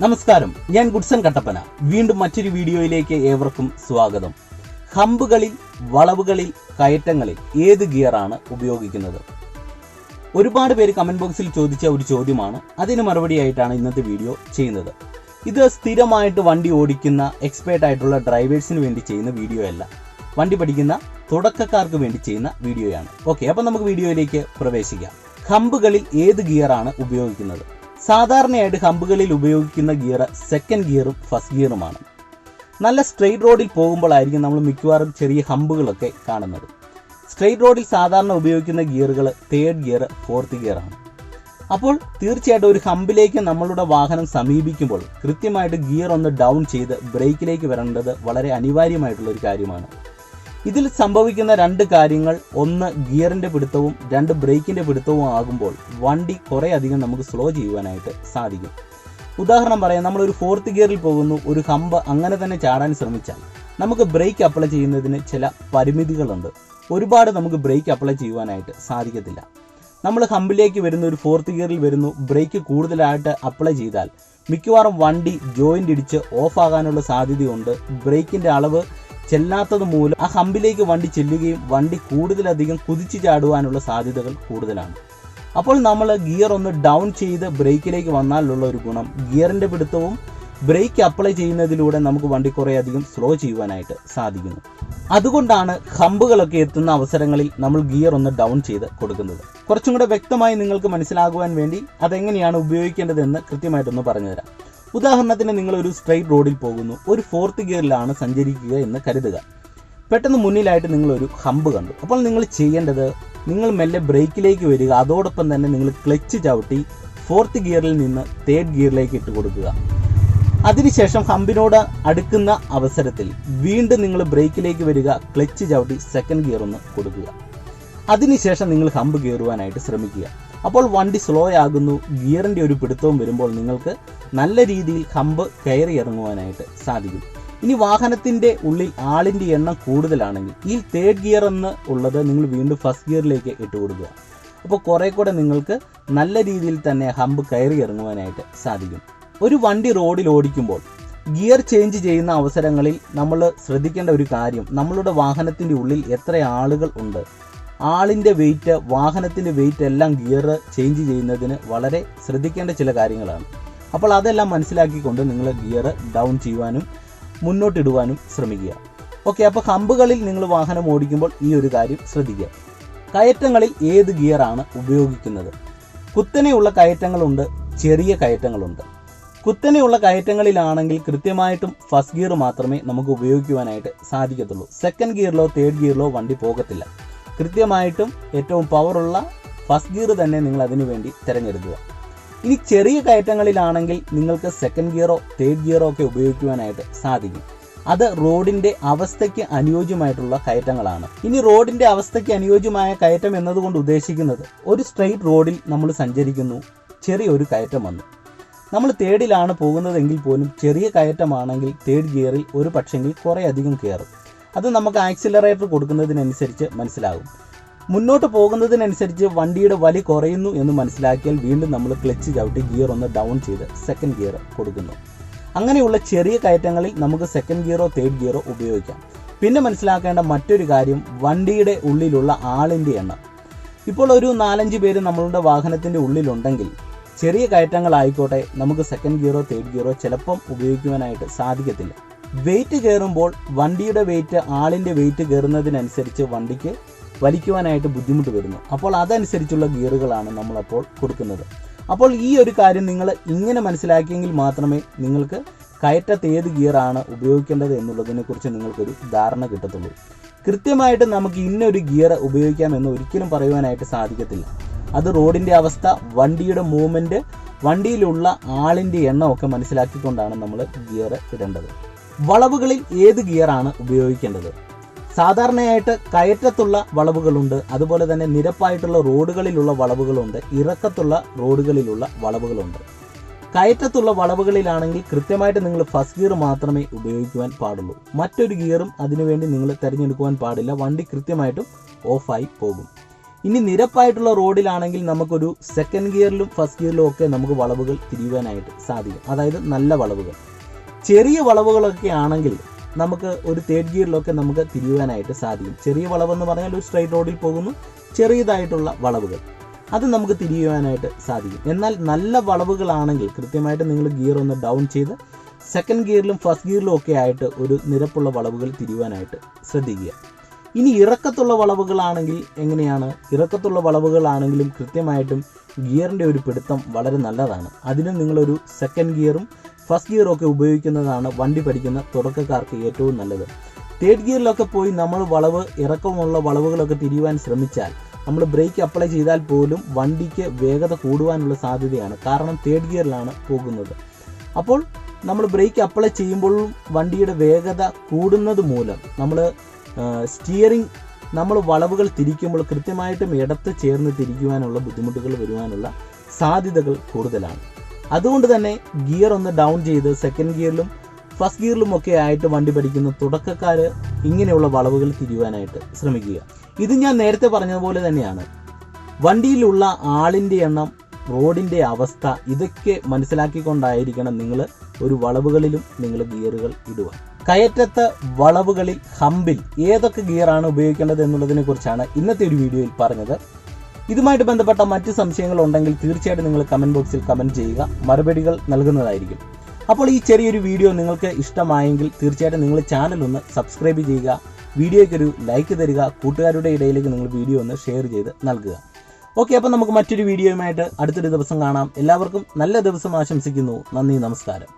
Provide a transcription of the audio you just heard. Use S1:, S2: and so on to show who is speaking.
S1: നമസ്കാരം, ഞാൻ ഗുഡ്സൺ കട്ടപ്പന. വീണ്ടും മറ്റൊരു വീഡിയോയിലേക്ക് ഏവർക്കും സ്വാഗതം. ഹമ്പുകളിൽ, വളവുകളിൽ, കയറ്റങ്ങളിൽ ഏത് ഗിയറാണ് ഉപയോഗിക്കുന്നത്? ഒരുപാട് പേര് കമന്റ് ബോക്സിൽ ചോദിച്ച ഒരു ചോദ്യമാണ്. അതിന് മറുപടിയായിട്ടാണ് ഇന്നത്തെ വീഡിയോ ചെയ്യുന്നത്. ഇത് സ്ഥിരമായിട്ട് വണ്ടി ഓടിക്കുന്ന എക്സ്പേർട്ട് ആയിട്ടുള്ള ഡ്രൈവേഴ്സിന് വേണ്ടി ചെയ്യുന്ന വീഡിയോ അല്ല, വണ്ടി പഠിക്കുന്ന തുടക്കക്കാർക്ക് വേണ്ടി ചെയ്യുന്ന വീഡിയോയാണ്. ഓക്കെ, അപ്പം നമുക്ക് വീഡിയോയിലേക്ക് പ്രവേശിക്കാം. ഹമ്പുകളിൽ ഏത് ഗിയറാണ് ഉപയോഗിക്കുന്നത്? സാധാരണയായിട്ട് ഹമ്പുകളിൽ ഉപയോഗിക്കുന്ന ഗിയർ സെക്കൻഡ് ഗിയറും ഫസ്റ്റ് ഗിയറുമാണ്. നല്ല സ്ട്രെയിറ്റ് റോഡിൽ പോകുമ്പോഴായിരിക്കും നമ്മൾ മിക്കവാറും ചെറിയ ഹമ്പുകളൊക്കെ കാണുന്നത്. സ്ട്രെയിറ്റ് റോഡിൽ സാധാരണ ഉപയോഗിക്കുന്ന ഗിയറുകൾ തേർഡ് ഗിയർ, ഫോർത്ത് ഗിയറാണ്. അപ്പോൾ തീർച്ചയായിട്ടും ഒരു ഹമ്പിലേക്ക് നമ്മളുടെ വാഹനം സമീപിക്കുമ്പോൾ കൃത്യമായിട്ട് ഗിയർ ഒന്ന് ഡൗൺ ചെയ്ത് ബ്രേക്കിലേക്ക് വരേണ്ടത് വളരെ അനിവാര്യമായിട്ടുള്ള ഒരു കാര്യമാണ്. ഇതിൽ സംഭവിക്കുന്ന രണ്ട് കാര്യങ്ങൾ, ഒന്ന് ഗിയറിന്റെ പിടുത്തവും രണ്ട് ബ്രേക്കിന്റെ പിടുത്തവും ആകുമ്പോൾ വണ്ടി കുറേ അധികം നമുക്ക് സ്ലോ ചെയ്യുവാനായിട്ട് സാധിക്കും. ഉദാഹരണം പറയാം, നമ്മളൊരു ഫോർത്ത് ഗിയറിൽ പോകുന്നു, ഒരു ഹമ്പ് അങ്ങനെ തന്നെ ചാടാൻ ശ്രമിച്ചാൽ നമുക്ക് ബ്രേക്ക് അപ്ലൈ ചെയ്യുന്നതിന് ചില പരിമിതികളുണ്ട്. ഒരുപാട് നമുക്ക് ബ്രേക്ക് അപ്ലൈ ചെയ്യുവാനായിട്ട് സാധിക്കത്തില്ല. നമ്മൾ ഹമ്പിലേക്ക് വരുന്നു, ഒരു ഫോർത്ത് ഗിയറിൽ വരുന്നു, ബ്രേക്ക് കൂടുതലായിട്ട് അപ്ലൈ ചെയ്താൽ മിക്കവാറും വണ്ടി ജോയിന്റ് ഇടിച്ച് ഓഫ് ആകാനുള്ള സാധ്യതയുണ്ട്. ബ്രേക്കിന്റെ അളവ് ചെല്ലാത്തത് മൂലം ആ ഹമ്പിലേക്ക് വണ്ടി ചെല്ലുകയും വണ്ടി കൂടുതലധികം കുതിച്ചു ചാടുവാനുള്ള സാധ്യതകൾ കൂടുതലാണ്. അപ്പോൾ നമ്മൾ ഗിയർ ഒന്ന് ഡൗൺ ചെയ്ത് ബ്രേക്കിലേക്ക് വന്നാലുള്ള ഒരു ഗുണം, ഗിയറിന്റെ പിടുത്തവും ബ്രേക്ക് അപ്ലൈ ചെയ്യുന്നതിലൂടെ നമുക്ക് വണ്ടി കുറേ അധികം സ്ലോ ചെയ്യുവാനായിട്ട് സാധിക്കുന്നു. അതുകൊണ്ടാണ് ഹമ്പുകളൊക്കെ എത്തുന്ന അവസരങ്ങളിൽ നമ്മൾ ഗിയർ ഒന്ന് ഡൗൺ ചെയ്ത് കൊടുക്കുന്നത്. കുറച്ചും കൂടെ വ്യക്തമായി നിങ്ങൾക്ക് മനസ്സിലാകുവാൻ വേണ്ടി അതെങ്ങനെയാണ് ഉപയോഗിക്കേണ്ടതെന്ന് കൃത്യമായിട്ടൊന്ന് പറഞ്ഞുതരാം. ഉദാഹരണത്തിന് നിങ്ങൾ ഒരു സ്ട്രെയിറ്റ് റോഡിൽ പോകുന്നു, ഒരു ഫോർത്ത് ഗിയറിലാണ് സഞ്ചരിക്കുക എന്ന് കരുതുക. പെട്ടെന്ന് മുന്നിലായിട്ട് നിങ്ങളൊരു ഹമ്പ് കണ്ടു. അപ്പോൾ നിങ്ങൾ ചെയ്യേണ്ടത്, നിങ്ങൾ മെല്ലെ ബ്രേക്കിലേക്ക് വരിക, അതോടൊപ്പം തന്നെ നിങ്ങൾ ക്ലച്ച് ചവിട്ടി ഫോർത്ത് ഗിയറിൽ നിന്ന് തേർഡ് ഗിയറിലേക്ക് ഇട്ട് കൊടുക്കുക. അതിനുശേഷം ഹമ്പിനോട് അടുക്കുന്ന അവസരത്തിൽ വീണ്ടും നിങ്ങൾ ബ്രേക്കിലേക്ക് വരിക, ക്ലച്ച് ചവിട്ടി സെക്കൻഡ് ഗിയർ ഒന്ന് കൊടുക്കുക. അതിനുശേഷം നിങ്ങൾ ഹമ്പ് കയറുവാനായിട്ട് ശ്രമിക്കുക. അപ്പോൾ വണ്ടി സ്ലോ ആകുന്നു, ഗിയറിന്റെ ഒരു പിടുത്തവും വരുമ്പോൾ നിങ്ങൾക്ക് നല്ല രീതിയിൽ ഹമ്പ് കയറി ഇറങ്ങുവാനായിട്ട് സാധിക്കും. ഇനി വാഹനത്തിന്റെ ഉള്ളിൽ ആളിന്റെ എണ്ണം കൂടുതലാണെങ്കിൽ ഈ തേർഡ് ഗിയർ എന്ന് ഉള്ളത് നിങ്ങൾ വീണ്ടും ഫസ്റ്റ് ഗിയറിലേക്ക് ഇട്ട് കൊടുക്കുക. അപ്പോൾ കുറെ കൂടെ നിങ്ങൾക്ക് നല്ല രീതിയിൽ തന്നെ ഹമ്പ് കയറി ഇറങ്ങുവാനായിട്ട് സാധിക്കും. ഒരു വണ്ടി റോഡിൽ ഓടിക്കുമ്പോൾ ഗിയർ ചേഞ്ച് ചെയ്യുന്ന അവസരങ്ങളിൽ നമ്മൾ ശ്രദ്ധിക്കേണ്ട ഒരു കാര്യം, നമ്മളുടെ വാഹനത്തിന്റെ ഉള്ളിൽ എത്ര ആളുകൾ ഉണ്ട്, ആളിന്റെ വെയിറ്റ്, വാഹനത്തിന്റെ വെയിറ്റ് എല്ലാം ഗിയർ ചേഞ്ച് ചെയ്യുന്നതിന് വളരെ ശ്രദ്ധിക്കേണ്ട ചില കാര്യങ്ങളാണ്. അപ്പോൾ അതെല്ലാം മനസ്സിലാക്കിക്കൊണ്ട് നിങ്ങൾ ഗിയർ ഡൗൺ ചെയ്യുവാനും മുന്നോട്ടിടുവാനും ശ്രമിക്കുക. ഓക്കെ, അപ്പോൾ ഹമ്പുകളിൽ നിങ്ങൾ വാഹനം ഓടിക്കുമ്പോൾ ഈ ഒരു കാര്യം ശ്രദ്ധിക്കുക. കയറ്റങ്ങളിൽ ഏത് ഗിയറാണ് ഉപയോഗിക്കുന്നത്? കുത്തനെയുള്ള കയറ്റങ്ങളുണ്ട്, ചെറിയ കയറ്റങ്ങളുണ്ട്. കുത്തനെയുള്ള കയറ്റങ്ങളിലാണെങ്കിൽ കൃത്യമായിട്ടും ഫസ്റ്റ് ഗിയർ മാത്രമേ നമുക്ക് ഉപയോഗിക്കുവാനായിട്ട് സാധിക്കത്തുള്ളൂ. സെക്കൻഡ് ഗിയറിലോ തേർഡ് ഗിയറിലോ വണ്ടി പോകത്തില്ല. കൃത്യമായിട്ടും ഏറ്റവും പവറുള്ള ഫസ്റ്റ് ഗിയർ തന്നെ നിങ്ങൾ അതിനു വേണ്ടി തിരഞ്ഞെടുക്കുക. ഇനി ചെറിയ കയറ്റങ്ങളിലാണെങ്കിൽ നിങ്ങൾക്ക് സെക്കൻഡ് ഗിയറോ തേർഡ് ഗിയറോ ഒക്കെ ഉപയോഗിക്കുവാനായിട്ട് സാധിക്കും. അത് റോഡിന്റെ അവസ്ഥയ്ക്ക് അനുയോജ്യമായിട്ടുള്ള കയറ്റങ്ങളാണ്. ഇനി റോഡിന്റെ അവസ്ഥയ്ക്ക് അനുയോജ്യമായ കയറ്റം എന്നതുകൊണ്ട് ഉദ്ദേശിക്കുന്നത്, ഒരു സ്ട്രെയിറ്റ് റോഡിൽ നമ്മൾ സഞ്ചരിക്കുന്നു, ചെറിയൊരു കയറ്റം വന്നു, നമ്മൾ തേർഡിലാണ് പോകുന്നതെങ്കിൽ പോലും ചെറിയ കയറ്റമാണെങ്കിൽ തേർഡ് ഗിയറിൽ ഒരു പക്ഷെങ്കിൽ കുറേ അധികം കയറും. അത് നമുക്ക് ആക്സിലറേറ്റർ കൊടുക്കുന്നതിനനുസരിച്ച് മനസ്സിലാകും. മുന്നോട്ട് പോകുന്നതിനനുസരിച്ച് വണ്ടിയുടെ വലി കുറയുന്നു എന്ന് മനസ്സിലാക്കിയാൽ വീണ്ടും നമ്മൾ ക്ലച്ച് ചവിട്ടി ഗിയർ ഒന്ന് ഡൗൺ ചെയ്ത് സെക്കൻഡ് ഗിയർ കൊടുക്കുന്നു. അങ്ങനെയുള്ള ചെറിയ കയറ്റങ്ങളിൽ നമുക്ക് സെക്കൻഡ് ഗിയറോ തേർഡ് ഗിയറോ ഉപയോഗിക്കാം. പിന്നെ മനസ്സിലാക്കേണ്ട മറ്റൊരു കാര്യം, വണ്ടിയുടെ ഉള്ളിലുള്ള ആളിൻ്റെ എണ്ണം. ഇപ്പോൾ ഒരു 4-5 പേര് നമ്മളുടെ വാഹനത്തിൻ്റെ ഉള്ളിലുണ്ടെങ്കിൽ ചെറിയ കയറ്റങ്ങളായിക്കോട്ടെ, നമുക്ക് സെക്കൻഡ് ഗിയറോ തേർഡ് ഗിയറോ ചിലപ്പം ഉപയോഗിക്കുവാനായിട്ട് സാധിക്കത്തില്ല. വെയിറ്റ് കയറുമ്പോൾ വണ്ടിയുടെ വെയിറ്റ് ആളിൻ്റെ വെയിറ്റ് കയറുന്നതിനനുസരിച്ച് വണ്ടിക്ക് വലിക്കുവാനായിട്ട് ബുദ്ധിമുട്ട് വരുന്നു. അപ്പോൾ അതനുസരിച്ചുള്ള ഗിയറുകളാണ് നമ്മളപ്പോൾ കൊടുക്കുന്നത്. അപ്പോൾ ഈ ഒരു കാര്യം നിങ്ങൾ ഇങ്ങനെ മനസ്സിലാക്കിയെങ്കിൽ മാത്രമേ നിങ്ങൾക്ക് കയറ്റത്ത് ഏത് ഗിയറാണ് ഉപയോഗിക്കേണ്ടത് എന്നുള്ളതിനെക്കുറിച്ച് നിങ്ങൾക്കൊരു ധാരണ കിട്ടത്തുള്ളൂ. കൃത്യമായിട്ട് നമുക്ക് ഇന്നൊരു ഗിയർ ഉപയോഗിക്കാമെന്ന് ഒരിക്കലും പറയുവാനായിട്ട് സാധിക്കത്തില്ല. അത് റോഡിൻ്റെ അവസ്ഥ, വണ്ടിയുടെ മൂവ്മെൻറ്റ്, വണ്ടിയിലുള്ള ആളിൻ്റെ എണ്ണമൊക്കെ മനസ്സിലാക്കിക്കൊണ്ടാണ് നമ്മൾ ഗിയർ ഇടേണ്ടത്. വളവുകളിൽ ഏത് ഗിയറാണ് ഉപയോഗിക്കേണ്ടത്? സാധാരണയായിട്ട് കയറ്റത്തുള്ള വളവുകളുണ്ട്, അതുപോലെ തന്നെ നിരപ്പായിട്ടുള്ള റോഡുകളിലുള്ള വളവുകളുണ്ട്, ഇറക്കത്തുള്ള റോഡുകളിലുള്ള വളവുകളുണ്ട്. കയറ്റത്തുള്ള വളവുകളിലാണെങ്കിൽ കൃത്യമായിട്ട് നിങ്ങൾ ഫസ്റ്റ് ഗിയർ മാത്രമേ ഉപയോഗിക്കുവാൻ പാടുള്ളൂ. മറ്റൊരു ഗിയറും അതിനുവേണ്ടി നിങ്ങൾ തിരഞ്ഞെടുക്കുവാൻ പാടില്ല. വണ്ടി കൃത്യമായിട്ടും ഓഫായി പോകും. ഇനി നിരപ്പായിട്ടുള്ള റോഡിലാണെങ്കിൽ നമുക്കൊരു സെക്കൻഡ് ഗിയറിലും ഫസ്റ്റ് ഗിയറിലും ഒക്കെ നമുക്ക് വളവുകൾ തിരിയുവാനായിട്ട് സാധിക്കും, അതായത് നല്ല വളവുകൾ. ചെറിയ വളവുകളൊക്കെ ആണെങ്കിൽ നമുക്ക് ഒരു തേർഡ് ഗിയറിലൊക്കെ നമുക്ക് തിരിയുവാനായിട്ട് സാധിക്കും. ചെറിയ വളവെന്ന് പറഞ്ഞാൽ ഒരു സ്ട്രൈറ്റ് റോഡിൽ പോകുന്നു, ചെറിയതായിട്ടുള്ള വളവുകൾ അത് നമുക്ക് തിരിയുവാനായിട്ട് സാധിക്കും. എന്നാൽ നല്ല വളവുകളാണെങ്കിൽ കൃത്യമായിട്ട് നിങ്ങൾ ഗിയർ ഒന്ന് ഡൗൺ ചെയ്ത് സെക്കൻഡ് ഗിയറിലും ഫസ്റ്റ് ഗിയറിലും ഒക്കെ ആയിട്ട് ഒരു നിരപ്പുള്ള വളവുകൾ തിരിയുവാനായിട്ട് ശ്രദ്ധിക്കുക. ഇനി ഇറക്കത്തുള്ള വളവുകളാണെങ്കിൽ എങ്ങനെയാണ്? ഇറക്കത്തുള്ള വളവുകളാണെങ്കിലും കൃത്യമായിട്ടും ഗിയറിൻ്റെ ഒരു പിടുത്തം വളരെ നല്ലതാണ്. അതിന് നിങ്ങളൊരു സെക്കൻഡ് ഗിയറും ഫസ്റ്റ് ഗിയറും ഒക്കെ ഉപയോഗിക്കുന്നതാണ് വണ്ടി പഠിക്കുന്ന തുടക്കക്കാർക്ക് ഏറ്റവും നല്ലത്. തേർഡ് ഗിയറിലൊക്കെ പോയി നമ്മൾ ഇറക്കമുള്ള വളവുകളൊക്കെ തിരിയുവാൻ ശ്രമിച്ചാൽ നമ്മൾ ബ്രേക്ക് അപ്ലൈ ചെയ്താൽ പോലും വണ്ടിക്ക് വേഗത കൂടുവാനുള്ള സാധ്യതയാണ്. കാരണം തേർഡ് ഗിയറിലാണ് പോകുന്നത്. അപ്പോൾ നമ്മൾ ബ്രേക്ക് അപ്ലൈ ചെയ്യുമ്പോഴും വണ്ടിയുടെ വേഗത കൂടുന്നത് മൂലം സ്റ്റിയറിംഗ് നമ്മൾ വളവുകൾ തിരിക്കുമ്പോൾ കൃത്യമായിട്ടും ഇടത്ത് ചേർന്ന് തിരിക്കുവാനുള്ള ബുദ്ധിമുട്ടുകൾ വരുവാനുള്ള സാധ്യതകൾ കൂടുതലാണ്. അതുകൊണ്ട് തന്നെ ഗിയർ ഒന്ന് ഡൗൺ ചെയ്ത് സെക്കൻഡ് ഗിയറിലും ഫസ്റ്റ് ഗിയറിലും ഒക്കെ ആയിട്ട് വണ്ടി പഠിക്കുന്ന തുടക്കക്കാർ ഇങ്ങനെയുള്ള വളവുകൾ തിരിയുവാനായിട്ട് ശ്രമിക്കുക. ഇത് ഞാൻ നേരത്തെ പറഞ്ഞതുപോലെ തന്നെയാണ്. വണ്ടിയിലുള്ള ആളിൻ്റെ എണ്ണം, റോഡിൻ്റെ അവസ്ഥ, ഇതൊക്കെ മനസ്സിലാക്കിക്കൊണ്ടായിരിക്കണം നിങ്ങൾ ഒരു വളവുകളിലും നിങ്ങൾ ഗിയറുകൾ ഇടുക. കയറ്റത്ത് വളവുകളിൽ ഹമ്പിൽ ഏതൊക്കെ ഗിയറാണ് ഉപയോഗിക്കേണ്ടത് എന്നുള്ളതിനെ കുറിച്ചാണ് ഇന്നത്തെ ഒരു വീഡിയോയിൽ പറഞ്ഞത്. ഇതുമായിട്ട് ബന്ധപ്പെട്ട മറ്റ് സംശയങ്ങളുണ്ടെങ്കിൽ തീർച്ചയായിട്ടും നിങ്ങൾ കമൻറ്റ് ബോക്സിൽ കമൻറ്റ് ചെയ്യുക, മറുപടികൾ നൽകുന്നതായിരിക്കും. അപ്പോൾ ഈ ചെറിയൊരു വീഡിയോ നിങ്ങൾക്ക് ഇഷ്ടമായെങ്കിൽ തീർച്ചയായിട്ടും നിങ്ങൾ ചാനൽ ഒന്ന് സബ്സ്ക്രൈബ് ചെയ്യുക, വീഡിയോയ്ക്കൊരു ലൈക്ക് തരിക, കൂട്ടുകാരുടെ ഇടയിലേക്ക് നിങ്ങൾ വീഡിയോ ഒന്ന് ഷെയർ ചെയ്ത് നൽകുക. ഓക്കെ, അപ്പോൾ നമുക്ക് മറ്റൊരു വീഡിയോയുമായിട്ട് അടുത്തൊരു ദിവസം കാണാം. എല്ലാവർക്കും നല്ല ദിവസം ആശംസിക്കുന്നു. നന്ദി, നമസ്കാരം.